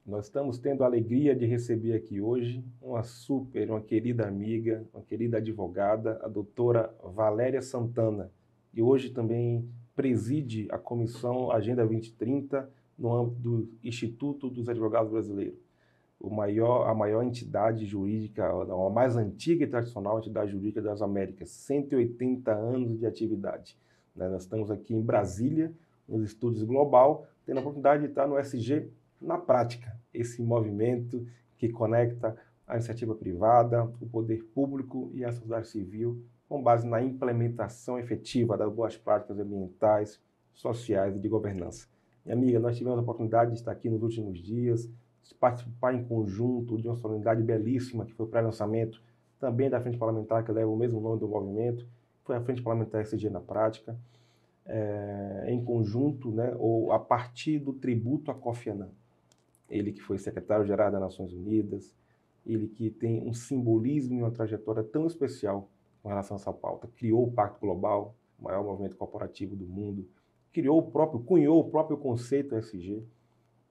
Nós estamos tendo a alegria de receber aqui hoje uma querida amiga, uma querida advogada, a doutora Valéria Santana, que hoje também preside a Comissão Agenda 2030 no âmbito do Instituto dos Advogados Brasileiros, a maior entidade jurídica, a mais antiga e tradicional entidade jurídica das Américas, 180 anos de atividade. Nós estamos aqui em Brasília, nos estúdios Global, tendo a oportunidade de estar no SG na prática, esse movimento que conecta a iniciativa privada, o poder público e a sociedade civil, com base na implementação efetiva das boas práticas ambientais, sociais e de governança. Minha amiga, nós tivemos a oportunidade de estar aqui nos últimos dias, de participar em conjunto de uma solenidade belíssima, que foi o pré-lançamento também da Frente Parlamentar, que leva o mesmo nome do movimento, foi a Frente Parlamentar SG na prática, em conjunto, né, ou a partir do tributo a Kofi Annan. Ele que foi secretário-geral das Nações Unidas, ele que tem um simbolismo e uma trajetória tão especial com relação a essa pauta. Criou o Pacto Global, o maior movimento corporativo do mundo, cunhou o próprio conceito SG,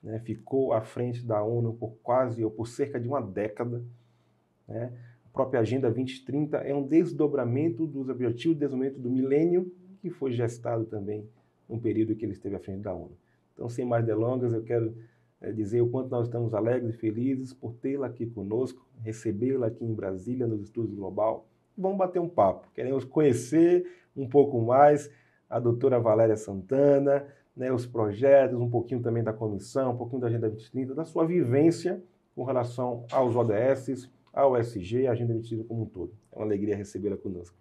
né, ficou à frente da ONU por cerca de uma década, né. A própria Agenda 2030 é um desdobramento dos Objetivos de Desenvolvimento do Milênio, que foi gestado também no período que ele esteve à frente da ONU. Então, sem mais delongas, eu quero dizer o quanto nós estamos alegres e felizes por tê-la aqui conosco, recebê-la aqui em Brasília, nos Estúdios Global. Vamos bater um papo. Queremos conhecer um pouco mais a doutora Valéria Santana, né, os projetos, um pouquinho também da comissão, um pouquinho da Agenda 2030, da sua vivência com relação aos ODS, ao SG, a Agenda 2030 como um todo. É uma alegria recebê-la conosco.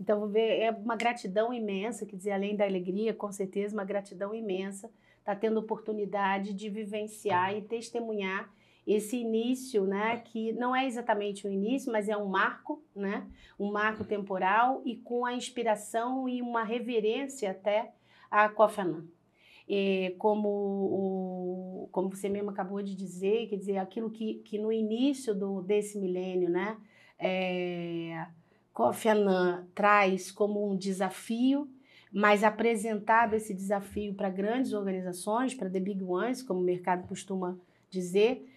Então, vou ver, é uma gratidão imensa, quer dizer, além da alegria, com certeza, uma gratidão imensa, estar tendo oportunidade de vivenciar e testemunhar esse início, né, que não é exatamente um início, mas é um marco, né, um marco temporal e com a inspiração e uma reverência até a Kofi Annan. Como você mesmo acabou de dizer, quer dizer, aquilo que no início desse milênio, né, Kofi Annan traz como um desafio, mas apresentado esse desafio para grandes organizações, para the big ones, como o mercado costuma dizer,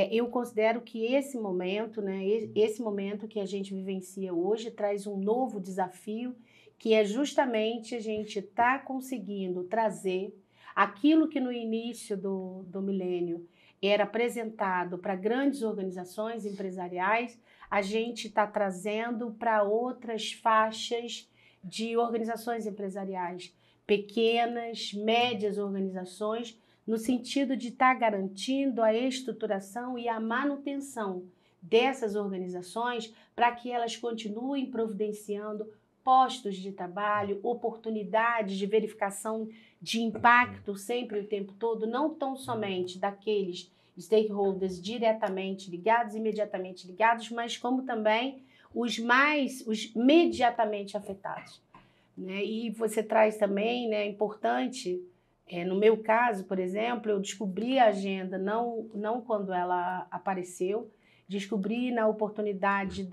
eu considero que esse momento, né, esse momento que a gente vivencia hoje, traz um novo desafio, que é justamente a gente estar conseguindo trazer aquilo que no início do milênio era apresentado para grandes organizações empresariais, a gente está trazendo para outras faixas de organizações empresariais, pequenas, médias organizações, no sentido de estar garantindo a estruturação e a manutenção dessas organizações para que elas continuem providenciando postos de trabalho, oportunidades de verificação de impacto sempre o tempo todo, não tão somente daqueles stakeholders diretamente ligados, imediatamente ligados, mas como também os imediatamente afetados, né? E você traz também, né, importante, no meu caso, por exemplo, eu descobri a agenda não quando ela apareceu, descobri na oportunidade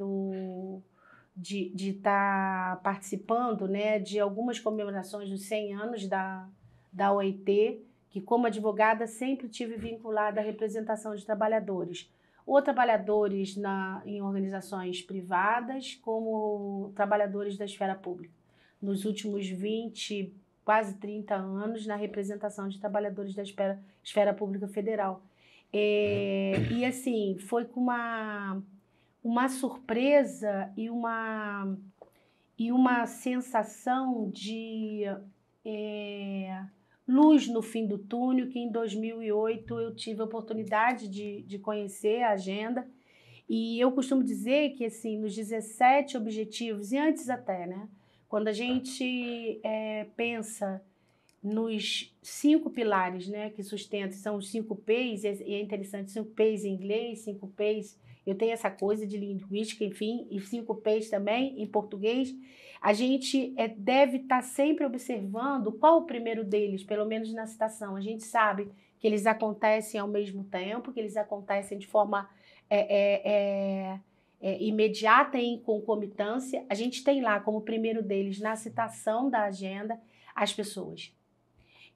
de estar participando, né, de algumas comemorações dos 100 anos da OIT, que como advogada sempre tive vinculada à representação de trabalhadores, ou trabalhadores em organizações privadas, como trabalhadores da esfera pública. Nos últimos 20, quase 30 anos, na representação de trabalhadores da esfera pública federal. E assim, foi com uma surpresa e uma sensação de luz no fim do túnel, que em 2008 eu tive a oportunidade de conhecer a agenda, e eu costumo dizer que assim, nos 17 objetivos, e antes até, né, quando a gente pensa nos 5 pilares, né, que sustentam, são os 5 P's, e é interessante, 5 P's em inglês, 5 P's, eu tenho essa coisa de linguística, enfim, e 5 P's também em português, a gente deve estar sempre observando qual o primeiro deles, pelo menos na citação. A gente sabe que eles acontecem ao mesmo tempo, que eles acontecem de forma imediata e em concomitância. A gente tem lá como primeiro deles, na citação da agenda, as pessoas.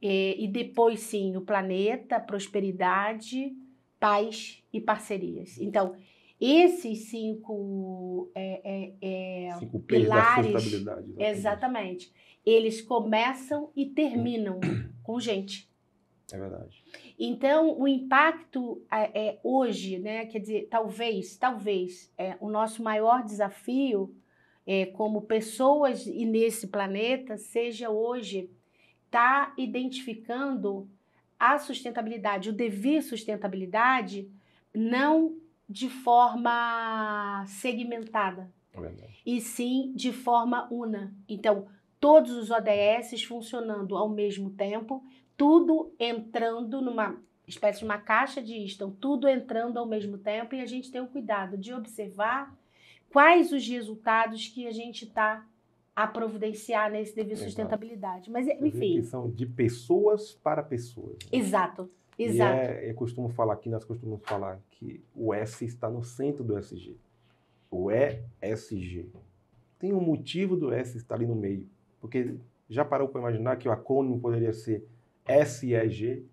E depois, sim, o planeta, prosperidade, paz e parcerias. Então, esses 5 5 P's da pilares, sustentabilidade. exatamente, eles começam e terminam com gente. É verdade. Então, o impacto hoje, né, quer dizer, talvez, o nosso maior desafio como pessoas e nesse planeta seja hoje estar identificando a sustentabilidade, o dever sustentabilidade, não de forma segmentada, É verdade. e sim de forma una. Então, todos os ODS funcionando ao mesmo tempo, tudo entrando numa espécie de uma caixa de Easton, tudo entrando ao mesmo tempo, e a gente tem o cuidado de observar quais os resultados que a gente está a providenciar nesse dever sustentabilidade. Mas, enfim. Que são de pessoas para pessoas. Né? Exato. E eu costumo falar aqui, nós costumamos falar que o S está no centro do SG. O ESG. Tem um motivo do S estar ali no meio. Porque já parou para imaginar que o acrônimo poderia ser SEG,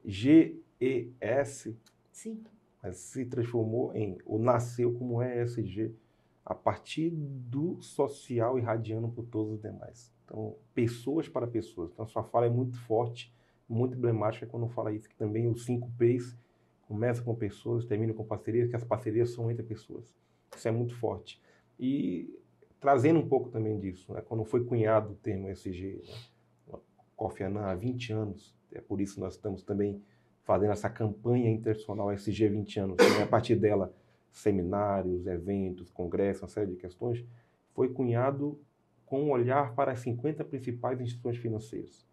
GES? Sim. Mas se transformou ou nasceu como ESG, a partir do social irradiando por todos os demais. Então, pessoas para pessoas. Então, a sua fala é muito forte, muito emblemática quando fala isso, que também os 5 P's começam com pessoas, terminam com parcerias, que as parcerias são entre pessoas. Isso é muito forte. E trazendo um pouco também disso, né? Quando foi cunhado o termo ESG, né? Kofi Annan há 20 anos, é por isso que nós estamos também fazendo essa campanha internacional ESG 20 anos, né? A partir dela, seminários, eventos, congressos, uma série de questões, foi cunhado com um olhar para as 50 principais instituições financeiras,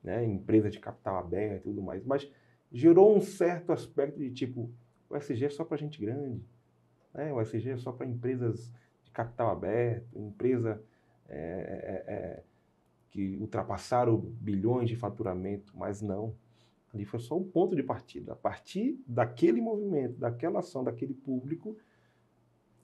né? Empresas de capital aberto e tudo mais, mas gerou um certo aspecto de tipo, o ESG é só para gente grande, né? O ESG é só para empresas de capital aberto, empresa que ultrapassaram bilhões de faturamento, mas não. Ali foi só um ponto de partida. A partir daquele movimento, daquela ação, daquele público,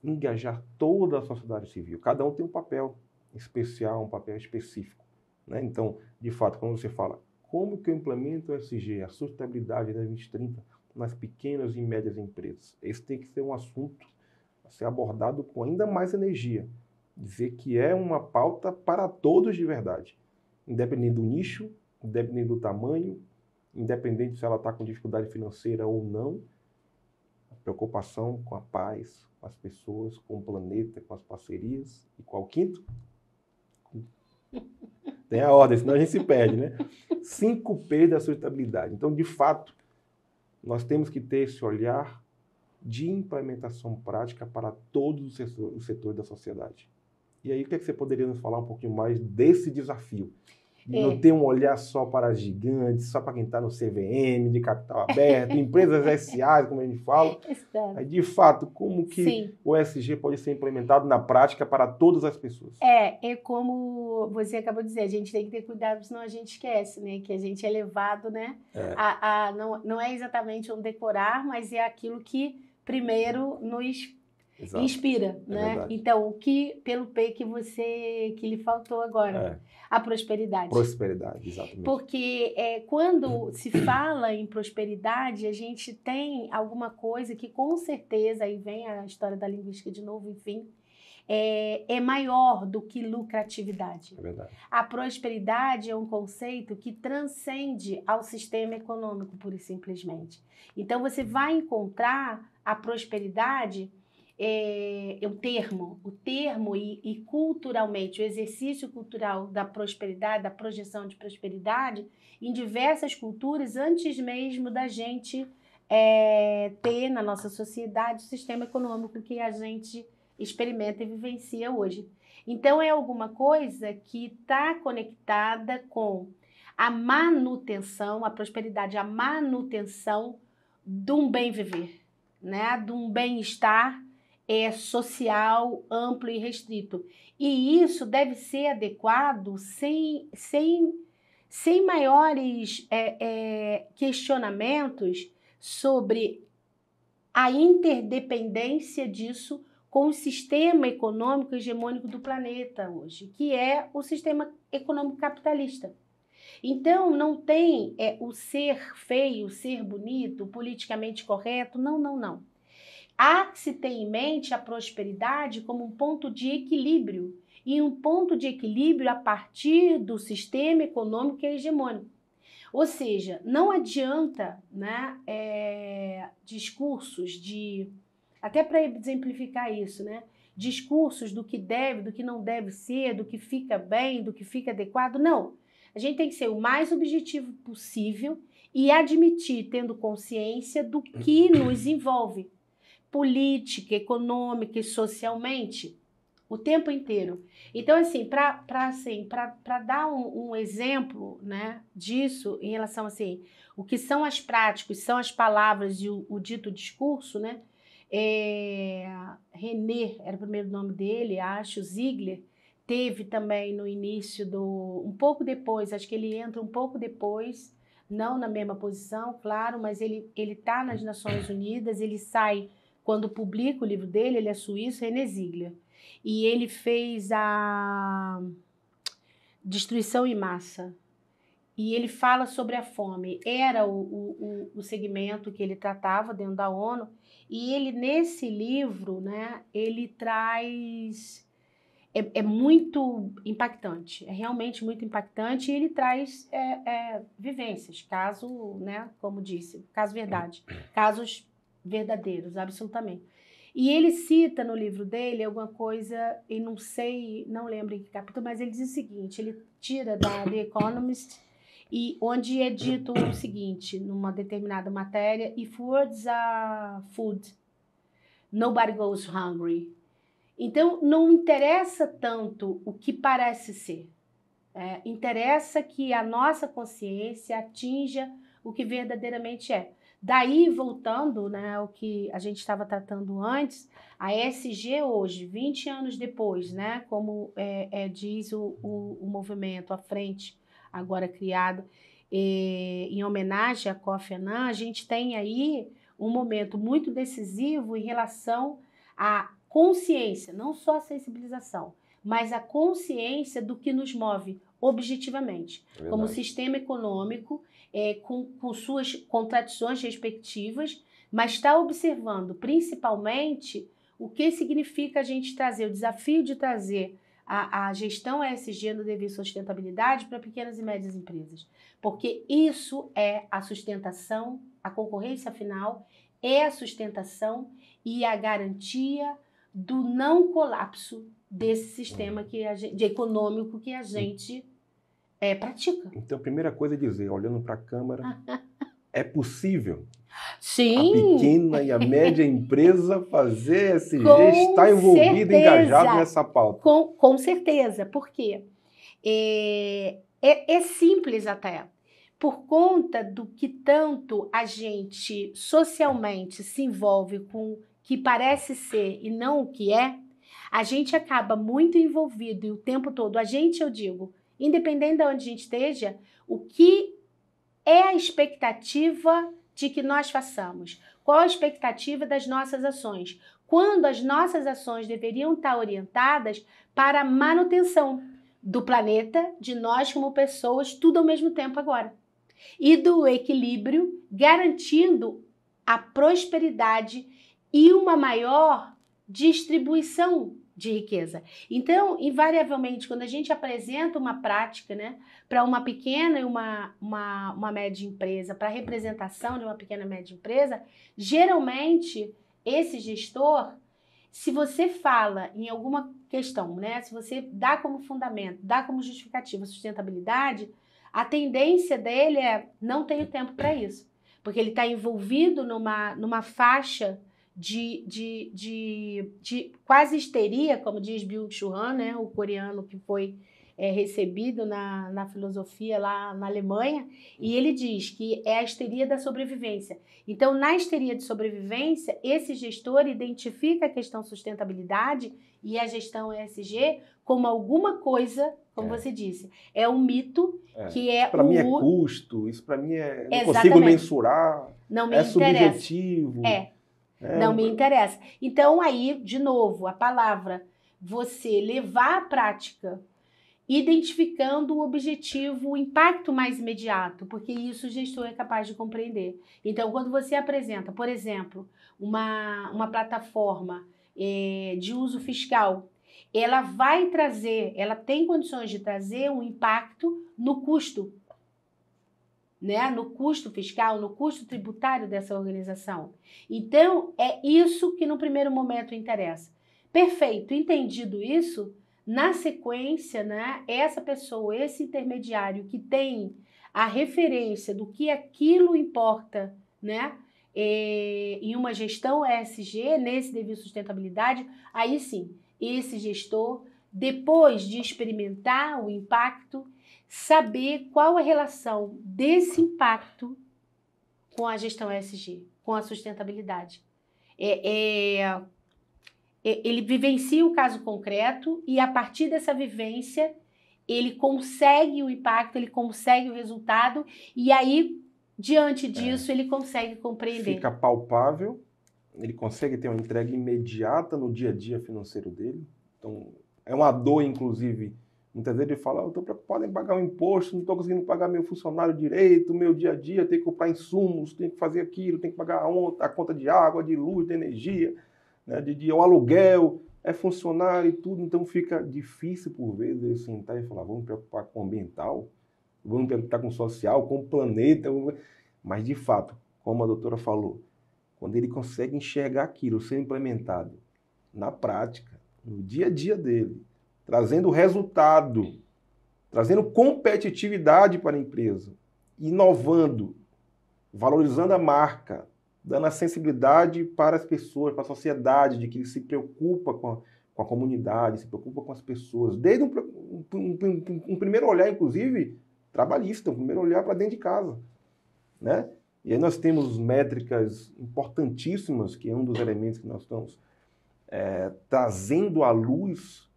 engajar toda a sociedade civil. Cada um tem um papel especial, um papel específico, né? Então, de fato, quando você fala como que eu implemento o ESG, a sustentabilidade da 2030 nas pequenas e médias empresas, esse tem que ser um assunto a ser abordado com ainda mais energia. Dizer que é uma pauta para todos de verdade, independente do nicho, independente do tamanho, independente se ela está com dificuldade financeira ou não, a preocupação com a paz, com as pessoas, com o planeta, com as parcerias. E qual o quinto? Tem a ordem, senão a gente se perde, né? 5 P's da sustentabilidade. Então, de fato, nós temos que ter esse olhar de implementação prática para todos os setores da sociedade. E aí, o que é que você poderia nos falar um pouquinho mais desse desafio? De não ter um olhar só para as gigantes, só para quem está no CVM, de capital aberto, empresas SAs, como a gente fala. Aí, de fato, como que o ESG pode ser implementado na prática para todas as pessoas? É como você acabou de dizer, a gente tem que ter cuidado, senão a gente esquece, né? Que a gente é levado, né? Não é exatamente um decorar, mas é aquilo que primeiro nos inspira, né? Verdade. Então, pelo P que lhe faltou agora, a prosperidade. Prosperidade, exatamente. Porque quando se fala em prosperidade, a gente tem alguma coisa que com certeza, aí vem a história da linguística de novo, enfim, é maior do que lucratividade. É verdade. A prosperidade é um conceito que transcende ao sistema econômico, pura e simplesmente. Então, você vai encontrar a prosperidade, o termo e culturalmente, o exercício cultural da prosperidade, da projeção de prosperidade, em diversas culturas, antes mesmo da gente ter na nossa sociedade o sistema econômico que a gente experimenta e vivencia hoje. Então, é alguma coisa que está conectada com a manutenção, a prosperidade, a manutenção de um bem viver, né? De um bem-estar social, amplo e restrito. E isso deve ser adequado sem maiores questionamentos sobre a interdependência disso com o sistema econômico hegemônico do planeta hoje, que é o sistema econômico capitalista. Então, não tem o ser feio, o ser bonito, o politicamente correto, não, não, não. Há que se ter em mente a prosperidade como um ponto de equilíbrio, e um ponto de equilíbrio a partir do sistema econômico que é hegemônico. Ou seja, não adianta, né, discursos de... Até para exemplificar isso, né? Discursos do que deve, do que não deve ser, do que fica bem, do que fica adequado. Não. A gente tem que ser o mais objetivo possível e admitir, tendo consciência do que nos envolve, política, econômica e socialmente, o tempo inteiro. Então, assim, para dar um exemplo, né, disso, em relação assim, o que são as práticas, são as palavras e o dito discurso, né? René, era o primeiro nome dele, acho, Ziegler, teve também no início um pouco depois, acho que ele entra um pouco depois, não na mesma posição, claro, mas ele está nas Nações Unidas, ele sai, quando publica o livro dele, ele é suíço, René Ziegler, e ele fez a Destruição em Massa, e ele fala sobre a fome, era o segmento que ele tratava dentro da ONU, e ele, nesse livro, né, ele traz... É muito impactante, é realmente muito impactante, e ele traz vivências, né, como disse, casos verdadeiros, absolutamente. E ele cita no livro dele alguma coisa, e não lembro em que capítulo, mas ele diz o seguinte, ele tira da The Economist, e onde é dito o seguinte, numa determinada matéria: if words are food, nobody goes hungry. Então, não interessa tanto o que parece ser. Interessa que a nossa consciência atinja o que verdadeiramente é. Daí, voltando, né, ao que a gente estava tratando antes, a ESG hoje, 20 anos depois, né, como diz o movimento, a frente agora criado, em homenagem a Kofi Annan, a gente tem aí um momento muito decisivo em relação à consciência, não só a sensibilização, mas a consciência do que nos move objetivamente, como sistema econômico, com suas contradições respectivas, mas está observando principalmente o que significa a gente trazer, o desafio de trazer a gestão ESG no dever sustentabilidade para pequenas e médias empresas, porque isso é a sustentação, a concorrência final é a sustentação e a garantia do não colapso desse sistema econômico que a gente pratica. Então, a primeira coisa é dizer, olhando para a câmera, é possível Sim. A pequena e a média empresa fazer ESG, estar envolvida, engajada nessa pauta. Com certeza. Por quê? É simples até. Por conta do que tanto a gente socialmente se envolve com o que parece ser e não o que é, a gente acaba muito envolvido e o tempo todo, eu digo, independente de onde a gente esteja, o que é a expectativa de que nós façamos? Qual a expectativa das nossas ações? Quando as nossas ações deveriam estar orientadas para a manutenção do planeta, de nós como pessoas, tudo ao mesmo tempo agora. E do equilíbrio, garantindo a prosperidade e uma maior distribuição de riqueza. Então, invariavelmente, quando a gente apresenta uma prática, né, para uma pequena e uma média empresa, para a representação de uma pequena e média empresa, geralmente, esse gestor, se você fala em alguma questão, né, se você dá como fundamento, dá como justificativa a sustentabilidade, a tendência dele não tenho tempo para isso, porque ele está envolvido numa faixa de quase histeria, como diz Byung-Chul Han, né, o coreano que foi recebido na filosofia lá na Alemanha, e ele diz que é a histeria da sobrevivência. Então, na histeria de sobrevivência, esse gestor identifica a questão sustentabilidade e a gestão ESG como alguma coisa, como você disse, é um mito que é... Para mim é custo, isso para mim é... Não Exatamente. Consigo mensurar, não me interessa. Subjetivo. Não me interessa. Então, aí, de novo, a palavra, você levar à prática identificando o objetivo, o impacto mais imediato, porque isso o gestor é capaz de compreender. Então, quando você apresenta, por exemplo, uma plataforma de uso fiscal, ela vai trazer, ela tem condições de trazer um impacto no custo, né? No custo fiscal, no custo tributário dessa organização. Então, é isso que no primeiro momento interessa. Perfeito, entendido isso, na sequência, né, essa pessoa, esse intermediário que tem a referência do que aquilo importa, né, em uma gestão ESG, nesse devido sustentabilidade, aí sim, esse gestor, depois de experimentar o impacto, saber qual a relação desse impacto com a gestão ESG, com a sustentabilidade. Ele vivencia o caso concreto e, a partir dessa vivência, ele consegue o impacto, ele consegue o resultado e aí, diante disso, ele consegue compreender. Fica palpável, ele consegue ter uma entrega imediata no dia a dia financeiro dele. Então, é uma dor, inclusive. Muitas vezes ele fala, eu estou preocupado em pagar um imposto, não estou conseguindo pagar meu funcionário direito, meu dia a dia, tenho que comprar insumos, tenho que fazer aquilo, tenho que pagar a conta de água, de luz, de energia, né, o aluguel, é funcionário e tudo. Então fica difícil, por vezes, ele sentar e falar, vamos me preocupar com o ambiental, vamos me preocupar com o social, com o planeta. Mas, de fato, como a doutora falou, quando ele consegue enxergar aquilo ser implementado na prática, no dia a dia dele, trazendo resultado, trazendo competitividade para a empresa, inovando, valorizando a marca, dando a sensibilidade para as pessoas, para a sociedade, de que ele se preocupa com a comunidade, se preocupa com as pessoas, desde um primeiro olhar, inclusive, trabalhista, um primeiro olhar para dentro de casa, né? E aí nós temos métricas importantíssimas, que é um dos elementos que nós estamos trazendo à luz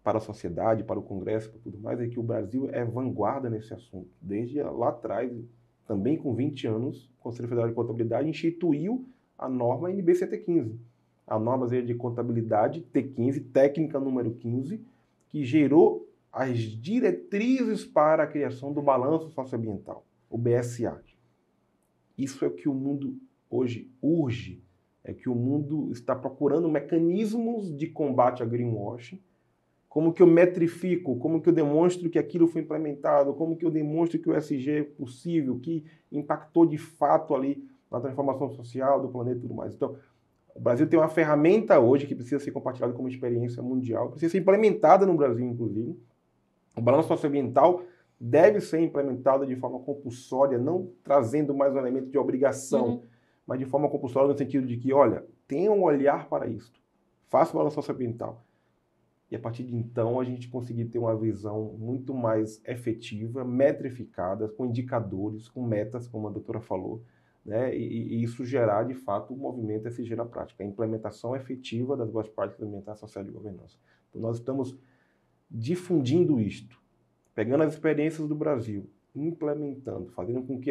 para a sociedade, para o Congresso, para tudo mais, é que o Brasil é vanguarda nesse assunto. Desde lá atrás, também com 20 anos, o Conselho Federal de Contabilidade instituiu a norma NBC-T15, a norma de contabilidade T15, técnica número 15, que gerou as diretrizes para a criação do balanço socioambiental, o BSA. Isso é o que o mundo hoje urge, é que o mundo está procurando mecanismos de combate a greenwashing. Como que eu metrifico, como que eu demonstro que aquilo foi implementado, como que eu demonstro que o ESG é possível, que impactou de fato ali na transformação social do planeta e tudo mais. Então, o Brasil tem uma ferramenta hoje que precisa ser compartilhada como experiência mundial, precisa ser implementada no Brasil, inclusive. O balanço socioambiental deve ser implementado de forma compulsória, não trazendo mais um elemento de obrigação, mas de forma compulsória no sentido de que, olha, tenha um olhar para isso, faça o balanço socioambiental. E a partir de então a gente conseguir ter uma visão muito mais efetiva, metrificada, com indicadores, com metas, como a doutora falou, né? E isso gerar, de fato, o movimento ESG na prática, a implementação efetiva das boas práticas ambientais, sociais e de governança. Então nós estamos difundindo isto, pegando as experiências do Brasil, implementando, fazendo com que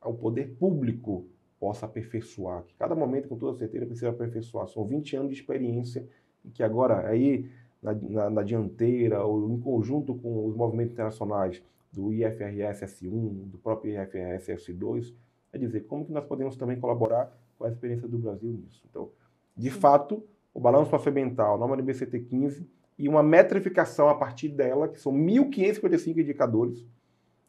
o poder público possa aperfeiçoar, que cada momento, com toda certeza, precisa aperfeiçoar. São 20 anos de experiência que agora, aí, na dianteira, ou em conjunto com os movimentos internacionais do IFRS S1, do próprio IFRS S2, é dizer, como que nós podemos também colaborar com a experiência do Brasil nisso. Então, de fato, o balanço socioambiental, a norma NBC-T15, e uma metrificação a partir dela, que são 1.555 indicadores,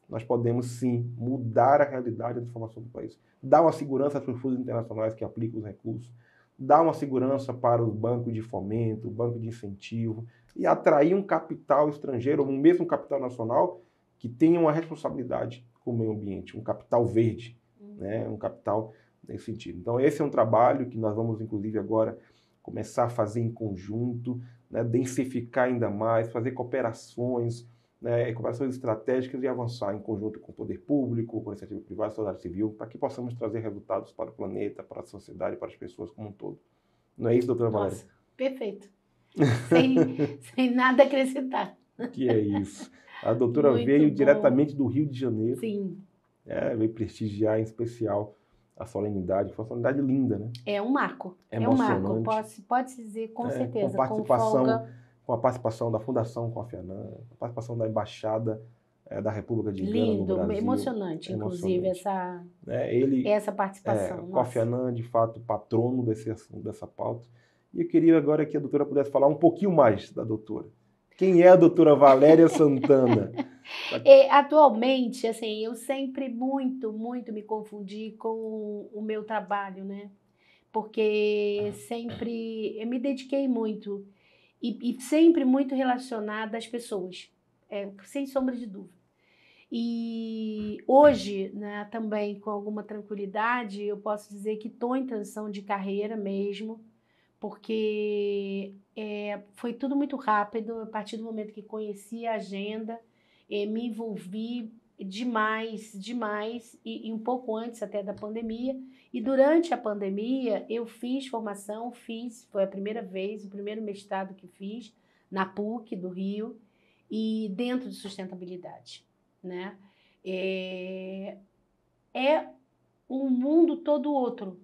nós podemos, sim, mudar a realidade da transformação do país. Dar uma segurança para os fundos internacionais que aplicam os recursos, dar uma segurança para o banco de fomento, o banco de incentivo, e atrair um capital estrangeiro, ou mesmo um capital nacional, que tenha uma responsabilidade com o meio ambiente, um capital verde, né? Um capital nesse sentido. Então, esse é um trabalho que nós vamos, inclusive, agora começar a fazer em conjunto, né? Densificar ainda mais, fazer cooperações, né? Cooperações estratégicas e avançar em conjunto com o poder público, com a iniciativa privada, a sociedade civil, para que possamos trazer resultados para o planeta, para a sociedade, para as pessoas como um todo. Não é isso, doutora Valéria? Nossa, perfeito. sem nada a acrescentar. Que é isso. A doutora Muito veio bom. diretamente do Rio de Janeiro. Sim. Veio prestigiar em especial a solenidade. Foi uma solenidade linda, né? É um marco. Emocionante. É um marco, pode-se dizer com certeza. Com participação com a participação da Fundação Kofi Annan, a participação da Embaixada da República de Gana no Lindo, Brasil. emocionante, inclusive, essa participação. Kofi Annan, de fato, patrono desse assunto, dessa pauta. E eu queria agora que a doutora pudesse falar um pouquinho mais da doutora. Quem é a doutora Valéria Santana? Atualmente, assim, eu sempre muito me confundi com o meu trabalho, né? Porque sempre eu me dediquei muito e sempre muito relacionada às pessoas, sem sombra de dúvida. E hoje, né, também com alguma tranquilidade, eu posso dizer que estou em transição de carreira mesmo, porque foi tudo muito rápido. A partir do momento que conheci a agenda, me envolvi demais, e um pouco antes até da pandemia. E durante a pandemia, eu fiz formação, foi a primeira vez, o primeiro mestrado que fiz, na PUC do Rio, e dentro de sustentabilidade, né? É um mundo todo outro,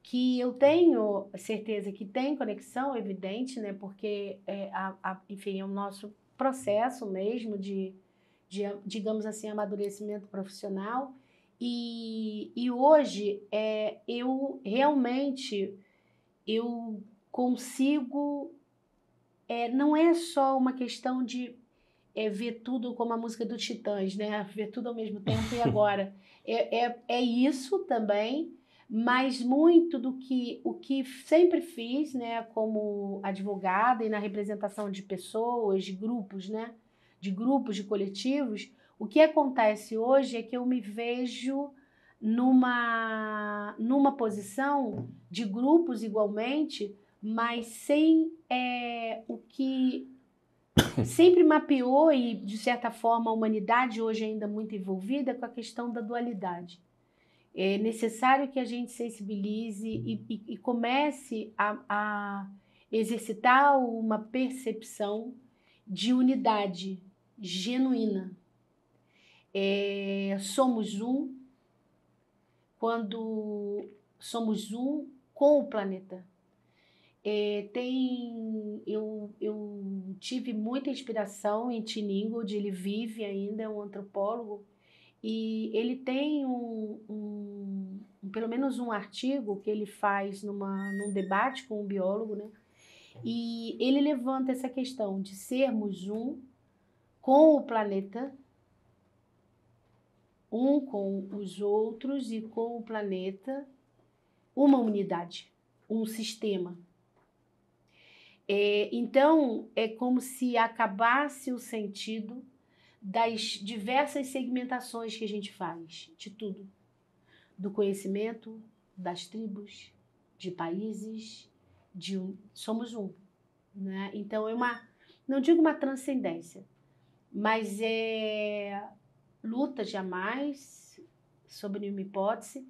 que eu tenho certeza que tem conexão, evidente, né? Porque, enfim, é o nosso processo mesmo de, digamos assim, amadurecimento profissional. E hoje, eu realmente, eu consigo... não é só uma questão de ver tudo como a música do Titãs, né? Ver tudo ao mesmo tempo e agora. É isso também, mas muito do que o que sempre fiz, né, como advogada e na representação de pessoas, de grupos, né, de coletivos, o que acontece hoje é que eu me vejo numa posição de grupos igualmente, mas sem o que sempre mapeou e, de certa forma, a humanidade hoje ainda muito envolvida com a questão da dualidade. É necessário que a gente sensibilize e comece a exercitar uma percepção de unidade genuína. Somos um quando somos um com o planeta. Eu tive muita inspiração em Tim Ingold, ele vive ainda, é um antropólogo, e ele tem pelo menos um artigo que ele faz num debate com um biólogo, né? E ele levanta essa questão de sermos um com o planeta, um com os outros e com o planeta, uma unidade, um sistema. Então, é como se acabasse o sentido das diversas segmentações que a gente faz, de tudo. Do conhecimento, das tribos, de países, somos um, né? Então, não digo uma transcendência, mas luta jamais, sob nenhuma hipótese,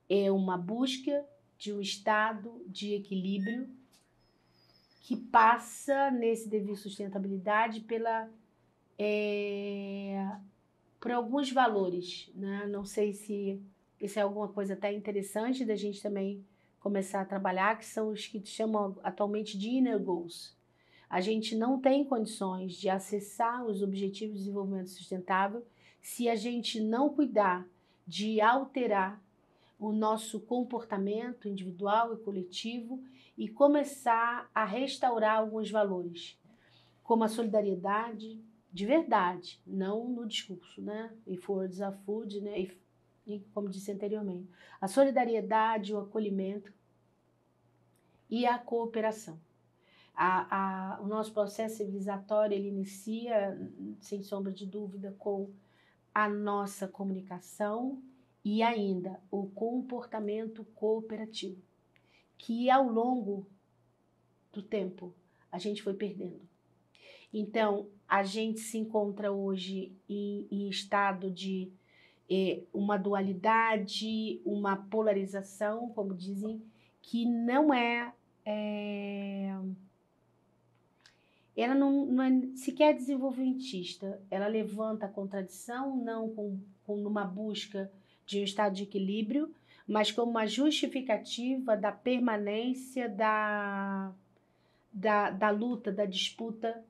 é uma busca de um estado de equilíbrio que passa nesse dever sustentabilidade por alguns valores, né? Não sei se isso é alguma coisa até interessante da gente também começar a trabalhar, que são os que chamam atualmente de inner goals. A gente não tem condições de acessar os Objetivos de Desenvolvimento Sustentável se a gente não cuidar de alterar o nosso comportamento individual e coletivo e começar a restaurar alguns valores, como a solidariedade de verdade, não no discurso, né? If words are food, né? E como disse anteriormente, a solidariedade, o acolhimento e a cooperação. O nosso processo civilizatório, ele inicia, sem sombra de dúvida, com a nossa comunicação e ainda o comportamento cooperativo, que ao longo do tempo a gente foi perdendo. Então, a gente se encontra hoje em estado de uma dualidade, uma polarização, como dizem, que não ela não é sequer desenvolvimentista. Ela levanta a contradição, não numa busca de um estado de equilíbrio, mas como uma justificativa da permanência da luta, da disputa,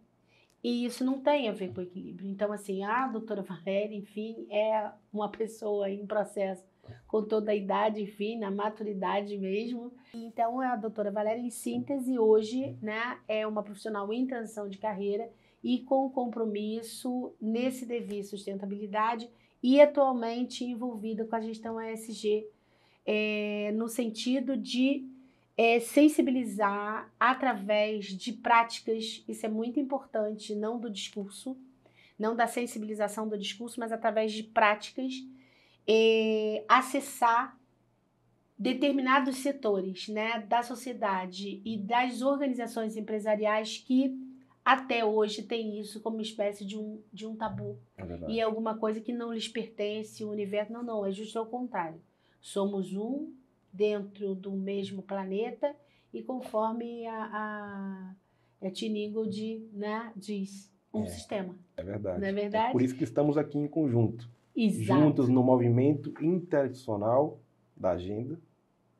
e isso não tem a ver com equilíbrio. Então, assim, a doutora Valéria, enfim, é uma pessoa em processo com toda a idade, enfim, na maturidade mesmo. Então, a doutora Valéria, em síntese, hoje, né, é uma profissional em transição de carreira e com compromisso nesse dever sustentabilidade e atualmente envolvida com a gestão ESG, no sentido de sensibilizar através de práticas, isso é muito importante, não do discurso, não da sensibilização do discurso, mas através de práticas, acessar determinados setores, né, da sociedade e das organizações empresariais que até hoje tem isso como uma espécie de um tabu. E é alguma coisa que não lhes pertence, o universo. Não, é justo ao contrário. Somos um dentro do mesmo planeta e conforme a Tinigo diz, sistema. É verdade. Não é verdade? É por isso que estamos aqui em conjunto. Exato. Juntos no movimento interinstitucional da agenda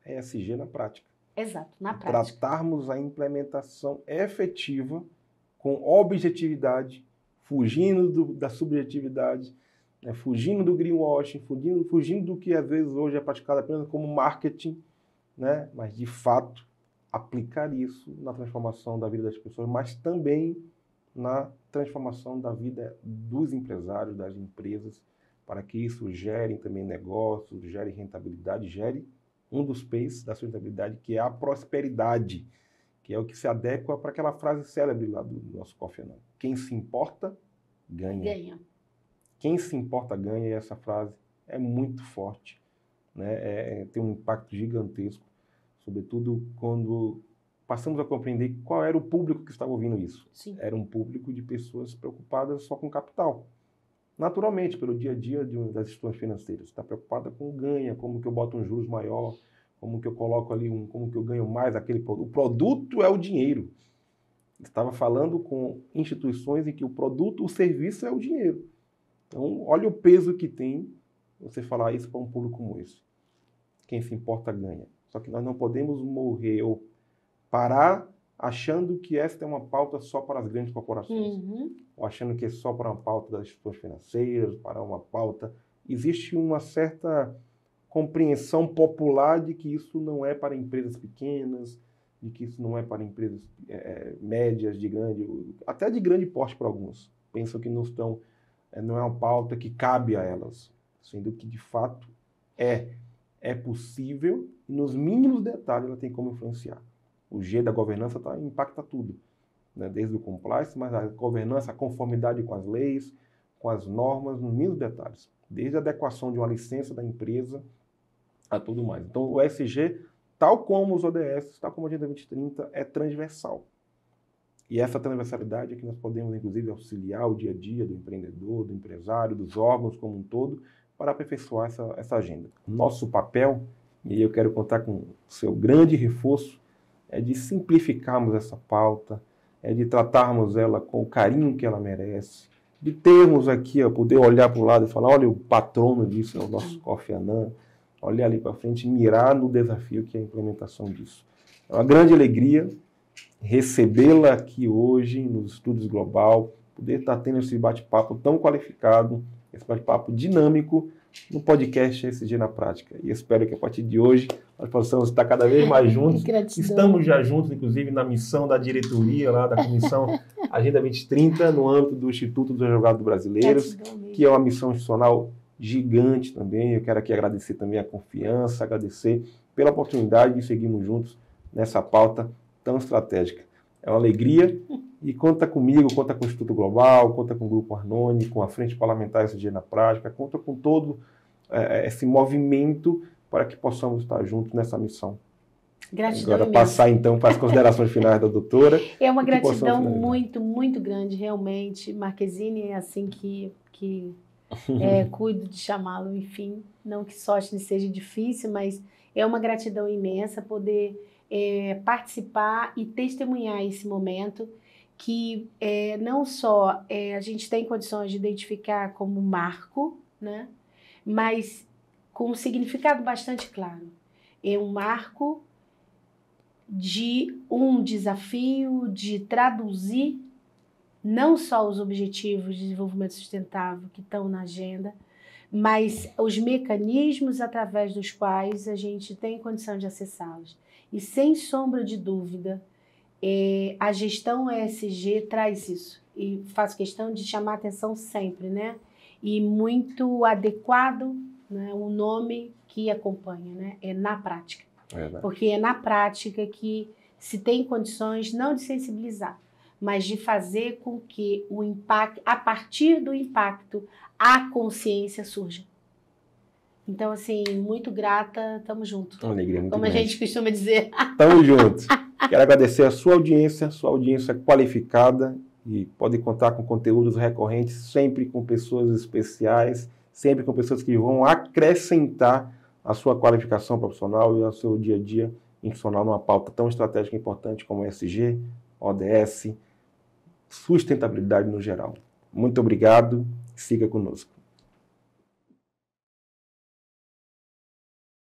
ESG na prática. Exato, na prática. Tratarmos a implementação efetiva com objetividade, fugindo da subjetividade, né, fugindo do greenwashing, fugindo do que às vezes hoje é praticado apenas como marketing, né, mas de fato aplicar isso na transformação da vida das pessoas, mas também na transformação da vida dos empresários, das empresas, para que isso gere também negócios, gere rentabilidade, gere um dos P's da sustentabilidade, que é a prosperidade, que é o que se adequa para aquela frase célebre lá do nosso Kofi Annan. Quem se importa, ganha. Quem se importa, ganha, e essa frase é muito forte, né? Tem um impacto gigantesco, sobretudo quando passamos a compreender qual era o público que estava ouvindo isso. Sim. Era um público de pessoas preocupadas só com capital. Naturalmente, pelo dia a dia das instituições financeiras. Está preocupada com o ganho, como que eu boto um juros maior, como que eu coloco ali, como que eu ganho mais aquele produto. O produto é o dinheiro. Estava falando com instituições em que o produto, o serviço é o dinheiro. Então, olha o peso que tem você falar isso para um público como esse. Quem se importa ganha. Só que nós não podemos morrer ou parar achando que esta é uma pauta só para as grandes corporações. Ou achando que é só para uma pauta das instituições financeiras, para uma pauta... Existe uma certa compreensão popular de que isso não é para empresas pequenas, de que isso não é para empresas médias, até de grande porte para alguns. Pensam que não é uma pauta que cabe a elas, sendo que, de fato, é possível e, nos mínimos detalhes, ela tem como influenciar. O G da governança impacta tudo, né? Desde o compliance, mas a governança, a conformidade com as leis, com as normas, nos mínimos detalhes. Desde a adequação de uma licença da empresa a tudo mais. Então, o ESG, tal como os ODS, tal como a Agenda 2030, é transversal. E essa transversalidade é que nós podemos, inclusive, auxiliar o dia a dia do empreendedor, do empresário, dos órgãos como um todo, para aperfeiçoar essa agenda. Nosso papel, e aí eu quero contar com o seu grande reforço, é de simplificarmos essa pauta, é de tratarmos ela com o carinho que ela merece, de termos aqui, poder olhar para o lado e falar, olha, o patrono disso é o nosso Kofi Annan, olhar ali para frente e mirar no desafio que é a implementação disso. É uma grande alegria recebê-la aqui hoje nos Estudos Global, poder estar tendo esse bate-papo tão qualificado, esse bate-papo dinâmico no podcast ESG na Prática. E espero que a partir de hoje nós possamos estar cada vez mais juntos. Estamos já juntos, inclusive, na missão da diretoria lá da Comissão Agenda 2030, no âmbito do Instituto dos Advogados Brasileiros, que é uma missão institucional gigante também. Eu quero aqui agradecer também a confiança, agradecer pela oportunidade de seguirmos juntos nessa pauta tão estratégica. É uma alegria e conta comigo, conta com o Instituto Global, conta com o Grupo Arnone, com a Frente Parlamentar ESG na Prática, conta com todo esse movimento para que possamos estar juntos nessa missão. Gratidão Agora passar então para as considerações finais da doutora. É uma gratidão muito, muito grande, realmente. Marquezine é assim que cuido de chamá-lo, enfim. Não que Sóstenes seja difícil, mas é uma gratidão imensa poder participar e testemunhar esse momento que não só a gente tem condições de identificar como marco, né, mas com um significado bastante claro. É um marco de um desafio de traduzir não só os objetivos de desenvolvimento sustentável que estão na agenda, mas os mecanismos através dos quais a gente tem condição de acessá-los. E, sem sombra de dúvida, a gestão ESG traz isso. E faço questão de chamar a atenção sempre, né? E muito adequado, né, o nome que acompanha, né? É na prática. Porque é na prática que se tem condições não de sensibilizar, mas de fazer com que o impacto, a partir do impacto, a consciência surja. Então, assim, muito grata, tamo junto. Uma alegria muito Como grande. a gente costuma dizer. Tamo junto. Quero agradecer a sua audiência qualificada, e pode contar com conteúdos recorrentes, sempre com pessoas especiais, sempre com pessoas que vão acrescentar a sua qualificação profissional e ao seu dia a dia institucional numa pauta tão estratégica e importante como ESG, ODS, sustentabilidade no geral. Muito obrigado, siga conosco.